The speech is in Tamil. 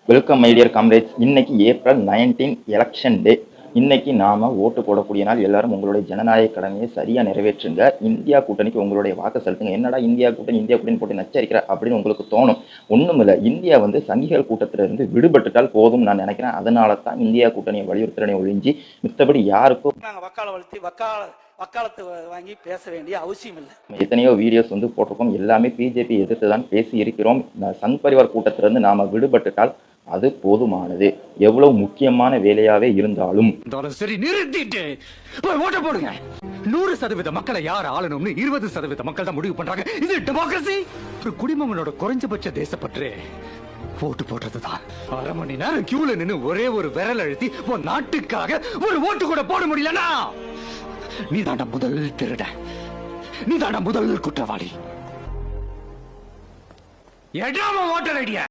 Welcome my dear comrades. இன்னைக்கு ஏப்ரல் 19 எலெக்ஷன் டே. இன்னைக்கு நாம ஓட்டு போடக்கூடிய நாள். எல்லாரும் உங்களுடைய ஜனநாயக கடமையை சரியா நிறைவேற்றுங்க. இந்தியா கூட்டணிக்கு உங்களுடைய வாக்கு செலுத்துங்க. என்னடா இந்தியா கூட்டணி போட்டு நச்சரிக்கிற அப்படின்னு உங்களுக்கு தோணும். ஒண்ணுமில்ல, இந்தியா சங்கிகள் கூட்டத்தில இருந்து விடுபட்டுட்டால் போதும் நான் நினைக்கிறேன். அதனால தான் இந்தியா கூட்டணியை வலியுறுத்துறேனே ஒழிஞ்சு மித்தபடி யாருக்கும் நாங்க வக்காலத்து வாங்கி பேச வேண்டிய அவசியம் இல்லை. எத்தனையோ வீடியோஸ் போட்டிருக்கோம். எல்லாமே பிஜேபி எதிர்த்து தான் பேசி இருக்கிறோம். சங் பரிவார் கூட்டத்திலிருந்து நாம விடுபட்டுட்டால் அது போதுமானது. எவ்வளவு முக்கியமான வேலையாவே இருந்தாலும் சரி, நிறுத்திட்டு போய் ஓட்ட போடுங்க. 100% மக்களை யார் ஆளணும்னு 20% மக்கள் தான் முடிவு பண்றாங்க. இது டெமோக்ரசி. ஒரு குடிமகனோட குறைஞ்சபட்ச தேசப்பற்று ஓட்டு போடுறதுதான். 1/2 மணி நேரம் கியூல நின்னு ஒரே ஒரு விரல் அழுத்தி உன் நாட்டுக்காக ஒரு ஓட்டு கூட போட முடியலனா நீ தாண்டா முதல் திருட, நீ தாண்டா முதல் குற்றவாளி. எடாம ஓட்டர் ஐடியா.